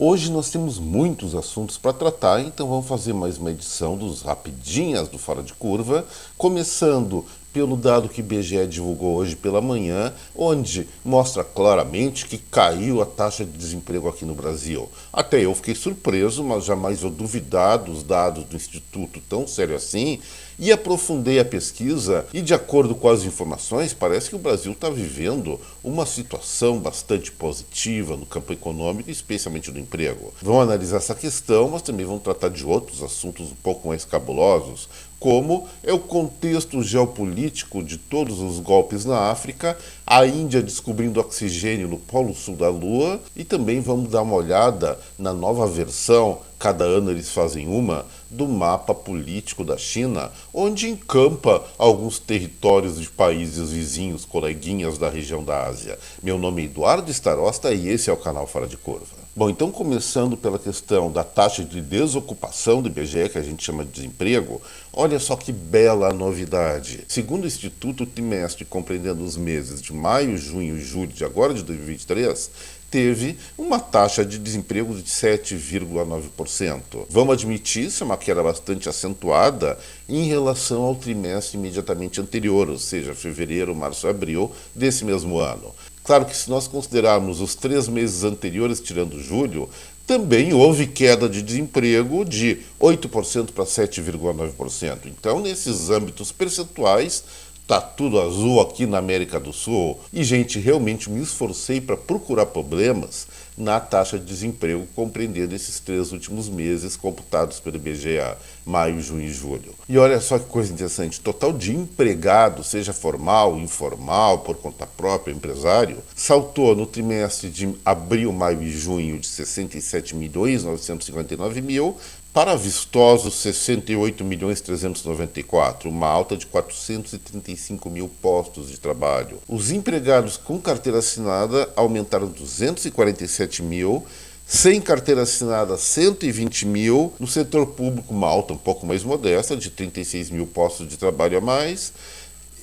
Hoje nós temos muitos assuntos para tratar, então vamos fazer mais uma edição dos Rapidinhas do Fora de Curva, começando pelo dado que o IBGE divulgou hoje pela manhã, onde mostra claramente que caiu a taxa de desemprego aqui no Brasil. Até eu fiquei surpreso, mas jamais eu duvidar dos dados do Instituto tão sério assim, e aprofundei a pesquisa e, de acordo com as informações, parece que o Brasil está vivendo uma situação bastante positiva no campo econômico, especialmente no emprego. Vamos analisar essa questão, mas também vamos tratar de outros assuntos um pouco mais cabulosos, como é o contexto geopolítico de todos os golpes na África, a Índia descobrindo oxigênio no Polo Sul da Lua, e também vamos dar uma olhada na nova versão, cada ano eles fazem uma, do mapa político da China, onde encampa alguns territórios de países vizinhos, coleguinhas da região da Ásia. Meu nome é Eduardo Starosta e esse é o canal Fora de Curva. Bom, então começando pela questão da taxa de desocupação do IBGE, que a gente chama de desemprego, olha só que bela novidade. Segundo o Instituto, o trimestre compreendendo os meses de maio, junho e julho de agora de 2023, teve uma taxa de desemprego de 7,9%. Vamos admitir, isso é uma queda bastante acentuada em relação ao trimestre imediatamente anterior, ou seja, fevereiro, março e abril desse mesmo ano. Claro que se nós considerarmos os 3 meses anteriores, tirando julho, também houve queda de desemprego de 8% para 7,9%. Então, nesses âmbitos percentuais, tá tudo azul aqui na América do Sul. E, gente, realmente me esforcei para procurar problemas na taxa de desemprego, compreendendo esses 3 últimos meses computados pelo IBGE, maio, junho e julho. E olha só que coisa interessante, total de empregados, seja formal, informal, por conta própria, empresário, saltou no trimestre de abril, maio e junho de 67.959.000 para vistosos 68.394.000, uma alta de 435 mil postos de trabalho. Os empregados com carteira assinada aumentaram 247 mil, sem carteira assinada 120 mil, no setor público uma alta um pouco mais modesta, de 36 mil postos de trabalho a mais,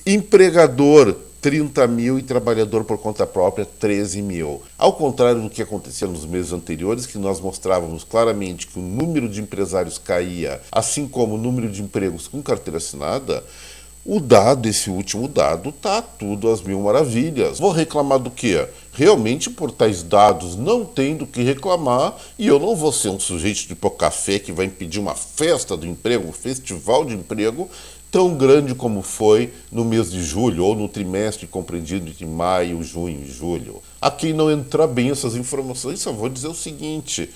empregador 30 mil e trabalhador por conta própria 13 mil. Ao contrário do que acontecia nos meses anteriores, que nós mostrávamos claramente que o número de empresários caía, assim como o número de empregos com carteira assinada, esse último dado, tá tudo às mil maravilhas. Vou reclamar do quê? Realmente, por tais dados, não tem do que reclamar, e eu não vou ser um sujeito de pouca fé que vai impedir uma festa do emprego, um festival de emprego, tão grande como foi no mês de julho, ou no trimestre compreendido entre maio, junho e julho. A quem não entrar bem essas informações, só vou dizer o seguinte: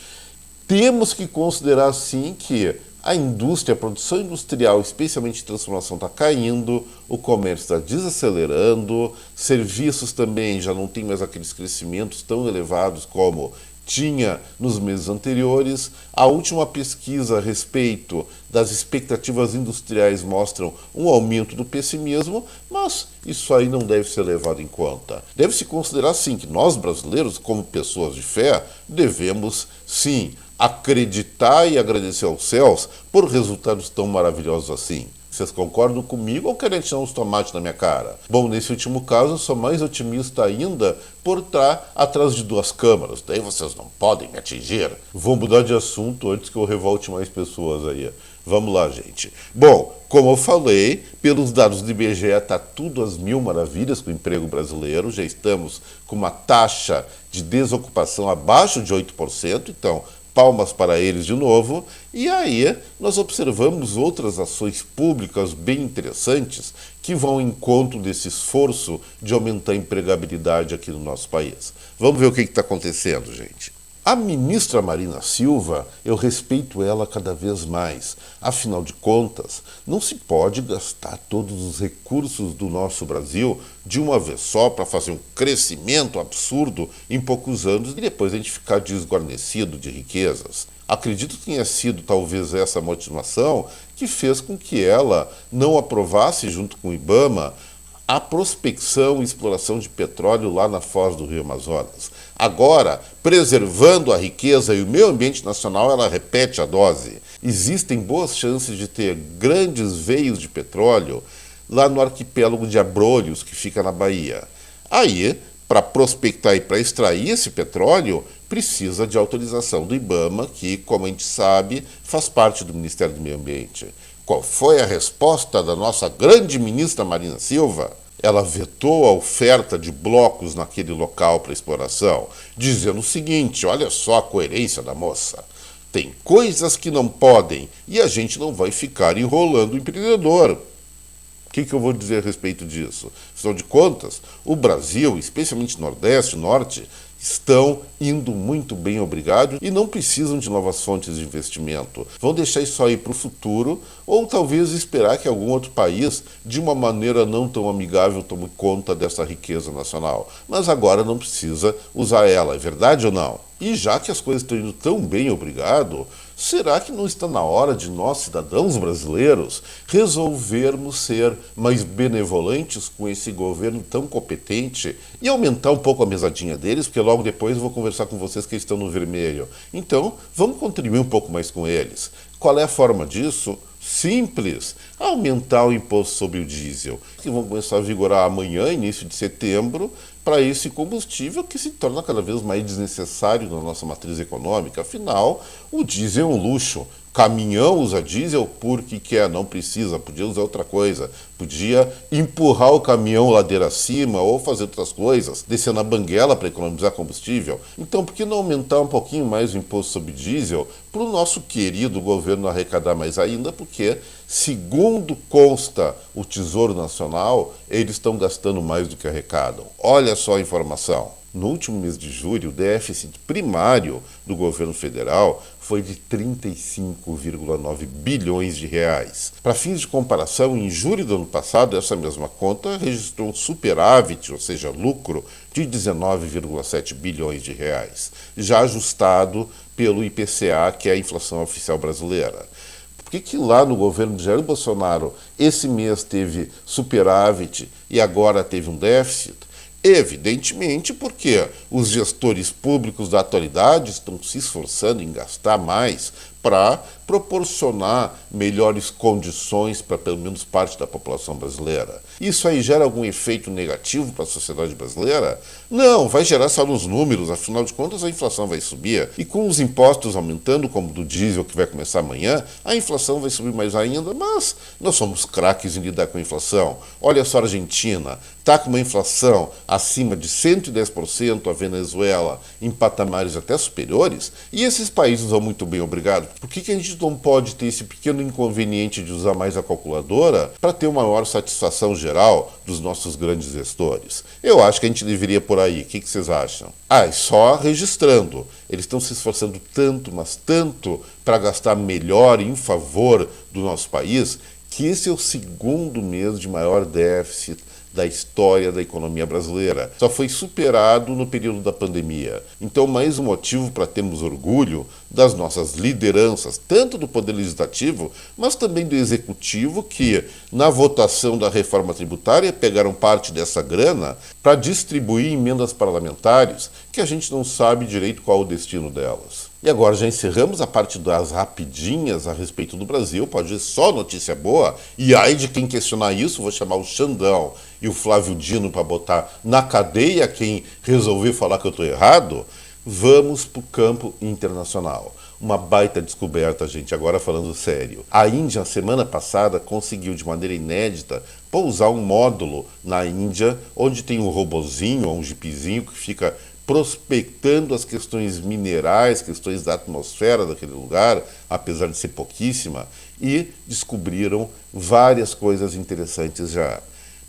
temos que considerar, sim, que a indústria, a produção industrial, especialmente de transformação, está caindo, o comércio está desacelerando, serviços também já não tem mais aqueles crescimentos tão elevados como tinha nos meses anteriores. A última pesquisa a respeito das expectativas industriais mostram um aumento do pessimismo, mas isso aí não deve ser levado em conta. Deve-se considerar, sim, que nós brasileiros, como pessoas de fé, devemos, sim, acreditar e agradecer aos céus por resultados tão maravilhosos assim. Vocês concordam comigo ou querem tirar uns tomates na minha cara? Bom, nesse último caso, eu sou mais otimista ainda por estar atrás de 2 câmaras. Daí vocês não podem me atingir. Vou mudar de assunto antes que eu revolte mais pessoas aí. Vamos lá, gente. Bom, como eu falei, pelos dados do IBGE está tudo às mil maravilhas com o emprego brasileiro. Já estamos com uma taxa de desocupação abaixo de 8%, então palmas para eles de novo. E aí nós observamos outras ações públicas bem interessantes que vão ao encontro desse esforço de aumentar a empregabilidade aqui no nosso país. Vamos ver o que está acontecendo, gente. A ministra Marina Silva, eu respeito ela cada vez mais. Afinal de contas, não se pode gastar todos os recursos do nosso Brasil de uma vez só para fazer um crescimento absurdo em poucos anos e depois a gente ficar desguarnecido de riquezas. Acredito que tenha sido talvez essa motivação que fez com que ela não aprovasse, junto com o IBAMA, a prospecção e exploração de petróleo lá na foz do Rio Amazonas. Agora, preservando a riqueza e o meio ambiente nacional, ela repete a dose. Existem boas chances de ter grandes veios de petróleo lá no arquipélago de Abrolhos, que fica na Bahia. Aí, para prospectar e para extrair esse petróleo, precisa de autorização do IBAMA, que, como a gente sabe, faz parte do Ministério do Meio Ambiente. Qual foi a resposta da nossa grande ministra Marina Silva? Ela vetou a oferta de blocos naquele local para exploração, dizendo o seguinte: olha só a coerência da moça. Tem coisas que não podem e a gente não vai ficar enrolando o empreendedor. O que eu vou dizer a respeito disso? Afinal de contas, o Brasil, especialmente Nordeste e Norte, estão indo muito bem, obrigado, e não precisam de novas fontes de investimento. Vão deixar isso aí para o futuro, ou talvez esperar que algum outro país, de uma maneira não tão amigável, tome conta dessa riqueza nacional. Mas agora não precisa usar ela, é verdade ou não? E já que as coisas estão indo tão bem, obrigado, será que não está na hora de nós, cidadãos brasileiros, resolvermos ser mais benevolentes com esse governo tão competente e aumentar um pouco a mesadinha deles, porque logo depois eu vou conversar com vocês que estão no vermelho. Então, vamos contribuir um pouco mais com eles. Qual é a forma disso? Simples, aumentar o imposto sobre o diesel, que vão começar a vigorar amanhã, início de setembro, para esse combustível que se torna cada vez mais desnecessário na nossa matriz econômica. Afinal, o diesel é um luxo. Caminhão usa diesel porque quer, não precisa, podia usar outra coisa. Podia empurrar o caminhão ladeira acima ou fazer outras coisas, descer na banguela para economizar combustível. Então, por que não aumentar um pouquinho mais o imposto sobre diesel para o nosso querido governo arrecadar mais ainda? Porque, segundo consta o Tesouro Nacional, eles estão gastando mais do que arrecadam. Olha só a informação. No último mês de julho, o déficit primário do governo federal foi de 35,9 bilhões de reais. Para fins de comparação, em julho do ano passado, essa mesma conta registrou um superávit, ou seja, lucro, de 19,7 bilhões de reais, já ajustado pelo IPCA, que é a inflação oficial brasileira. Por que lá no governo de Jair Bolsonaro esse mês teve superávit e agora teve um déficit? Evidentemente porque os gestores públicos da atualidade estão se esforçando em gastar mais para proporcionar melhores condições para pelo menos parte da população brasileira. Isso aí gera algum efeito negativo para a sociedade brasileira? Não, vai gerar só nos números, afinal de contas a inflação vai subir. E com os impostos aumentando, como do diesel que vai começar amanhã, a inflação vai subir mais ainda, mas nós somos craques em lidar com a inflação. Olha só a Argentina, está com uma inflação acima de 110%, a Venezuela em patamares até superiores, e esses países vão muito bem, obrigado. Por que a gente não pode ter esse pequeno inconveniente de usar mais a calculadora para ter uma maior satisfação geral dos nossos grandes gestores? Eu acho que a gente deveria por aí. O que vocês acham? E só registrando. Eles estão se esforçando tanto, mas tanto, para gastar melhor em favor do nosso país, que esse é o segundo mês de maior déficit da história da economia brasileira. Só foi superado no período da pandemia. Então, mais um motivo para termos orgulho das nossas lideranças, tanto do Poder Legislativo, mas também do Executivo, que, na votação da reforma tributária, pegaram parte dessa grana para distribuir emendas parlamentares, que a gente não sabe direito qual o destino delas. E agora já encerramos a parte das rapidinhas a respeito do Brasil. Pode ser só notícia boa. E aí de quem questionar isso, vou chamar o Xandão e o Flávio Dino para botar na cadeia quem resolver falar que eu estou errado. Vamos para o campo internacional. Uma baita descoberta, gente, agora falando sério. A Índia, semana passada, conseguiu de maneira inédita pousar um módulo na Índia, onde tem um robozinho, um jeepzinho que fica prospectando as questões minerais, questões da atmosfera daquele lugar, apesar de ser pouquíssima, e descobriram várias coisas interessantes já.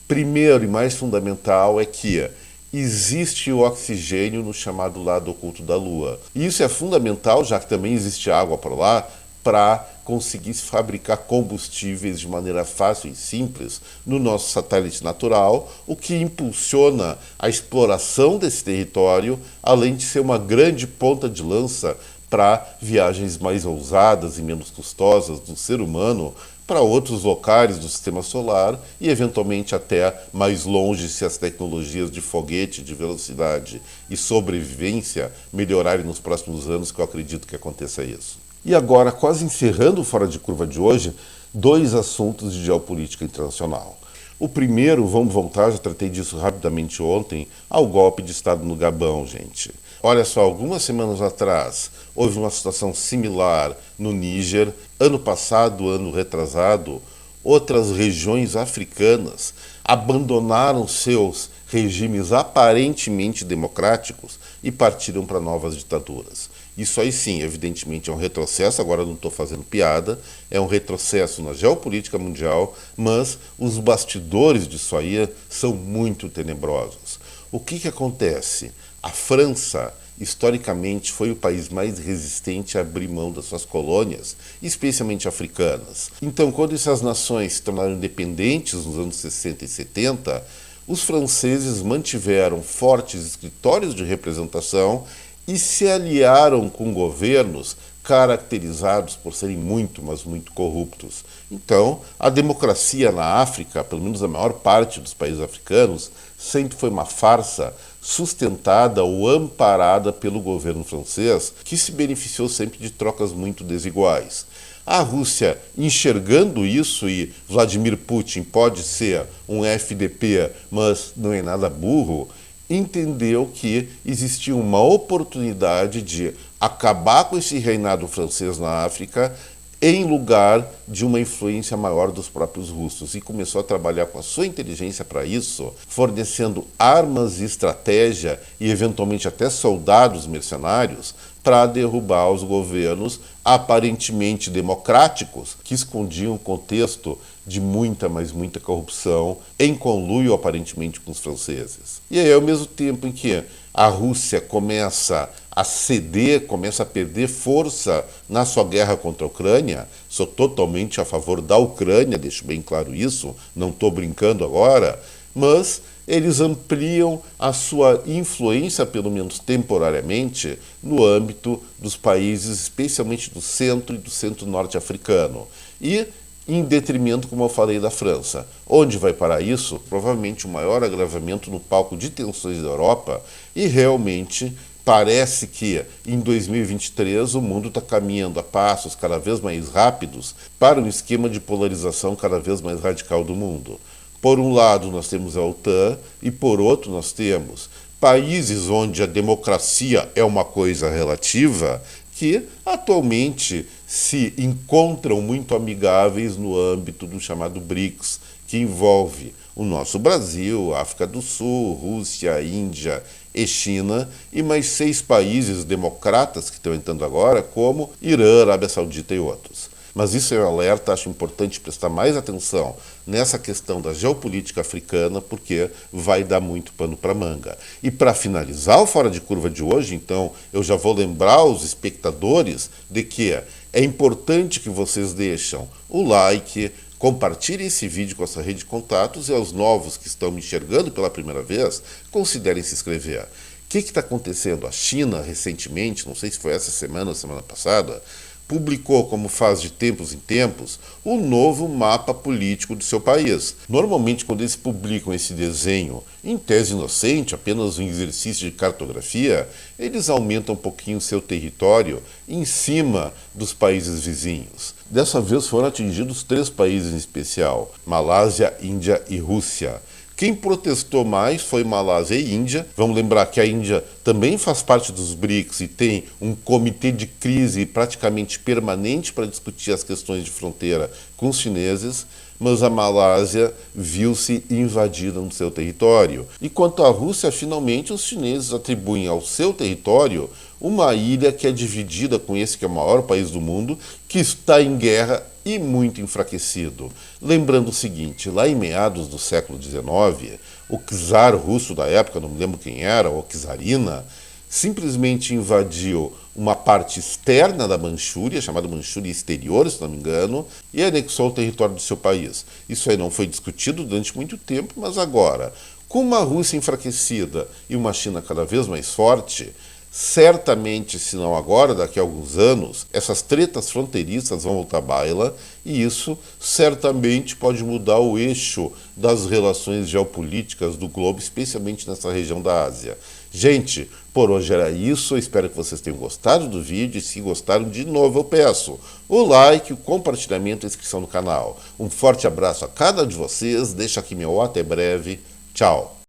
Primeiro e mais fundamental é que existe o oxigênio no chamado lado oculto da Lua. E isso é fundamental, já que também existe água por lá, para conseguir fabricar combustíveis de maneira fácil e simples no nosso satélite natural, o que impulsiona a exploração desse território, além de ser uma grande ponta de lança para viagens mais ousadas e menos custosas do ser humano para outros locais do sistema solar e, eventualmente, até mais longe se as tecnologias de foguete, de velocidade e sobrevivência melhorarem nos próximos anos, que eu acredito que aconteça isso. E agora, quase encerrando o Fora de Curva de hoje, 2 assuntos de geopolítica internacional. O primeiro, vamos voltar, já tratei disso rapidamente ontem, ao golpe de Estado no Gabão, gente. Olha só, algumas semanas atrás, houve uma situação similar no Níger. Ano passado, ano retrasado, outras regiões africanas abandonaram seus regimes aparentemente democráticos e partiram para novas ditaduras. Isso aí sim, evidentemente, é um retrocesso, agora não estou fazendo piada, é um retrocesso na geopolítica mundial, mas os bastidores disso aí são muito tenebrosos. O que acontece? A França, historicamente, foi o país mais resistente a abrir mão das suas colônias, especialmente africanas. Então, quando essas nações se tornaram independentes nos anos 60 e 70, os franceses mantiveram fortes escritórios de representação e se aliaram com governos caracterizados por serem muito, mas muito corruptos. Então, a democracia na África, pelo menos a maior parte dos países africanos, sempre foi uma farsa sustentada ou amparada pelo governo francês, que se beneficiou sempre de trocas muito desiguais. A Rússia, enxergando isso, e Vladimir Putin pode ser um FDP, mas não é nada burro, entendeu que existia uma oportunidade de acabar com esse reinado francês na África em lugar de uma influência maior dos próprios russos, e começou a trabalhar com a sua inteligência para isso, fornecendo armas e estratégia e eventualmente até soldados mercenários para derrubar os governos aparentemente democráticos que escondiam um contexto de muita, mas muita corrupção em conluio aparentemente com os franceses. E aí, ao mesmo tempo em que a Rússia começa a ceder, começa a perder força na sua guerra contra a Ucrânia, sou totalmente a favor da Ucrânia, deixo bem claro isso, não estou brincando agora, mas eles ampliam a sua influência, pelo menos temporariamente, no âmbito dos países, especialmente do centro e do centro-norte africano. E em detrimento, como eu falei, da França. Onde vai parar isso? Provavelmente o maior agravamento no palco de tensões da Europa, e realmente parece que em 2023 o mundo está caminhando a passos cada vez mais rápidos para um esquema de polarização cada vez mais radical do mundo. Por um lado nós temos a OTAN e por outro nós temos países onde a democracia é uma coisa relativa que atualmente se encontram muito amigáveis no âmbito do chamado BRICS, que envolve o nosso Brasil, África do Sul, Rússia, Índia e China, e mais 6 países democratas que estão entrando agora, como Irã, Arábia Saudita e outros. Mas isso é um alerta, acho importante prestar mais atenção nessa questão da geopolítica africana, porque vai dar muito pano para manga. E para finalizar o Fora de Curva de hoje, então, eu já vou lembrar os espectadores de que é importante que vocês deixem o like, compartilhem esse vídeo com a sua rede de contatos, e aos novos que estão me enxergando pela primeira vez, considerem se inscrever. O que está acontecendo? A China, recentemente, não sei se foi essa semana ou semana passada, publicou, como faz de tempos em tempos, o novo mapa político do seu país. Normalmente, quando eles publicam esse desenho, em tese inocente, apenas um exercício de cartografia, eles aumentam um pouquinho o seu território em cima dos países vizinhos. Dessa vez foram atingidos 3 países em especial: Malásia, Índia e Rússia. Quem protestou mais foi Malásia e Índia. Vamos lembrar que a Índia também faz parte dos BRICS e tem um comitê de crise praticamente permanente para discutir as questões de fronteira com os chineses, mas a Malásia viu-se invadida no seu território. E quanto à Rússia, finalmente os chineses atribuem ao seu território uma ilha que é dividida com esse que é o maior país do mundo, que está em guerra e muito enfraquecido. Lembrando o seguinte, lá em meados do século XIX, o czar russo da época, não me lembro quem era, ou czarina, simplesmente invadiu uma parte externa da Manchúria, chamada Manchúria Exterior, se não me engano, e anexou o território do seu país. Isso aí não foi discutido durante muito tempo, mas agora, com uma Rússia enfraquecida e uma China cada vez mais forte, Certamente, se não agora, daqui a alguns anos, essas tretas fronteiriças vão voltar à baila e isso certamente pode mudar o eixo das relações geopolíticas do globo, especialmente nessa região da Ásia. Gente, por hoje era isso, eu espero que vocês tenham gostado do vídeo e se gostaram, de novo eu peço o like, o compartilhamento e a inscrição no canal. Um forte abraço a cada um de vocês, deixo aqui meu até breve, tchau!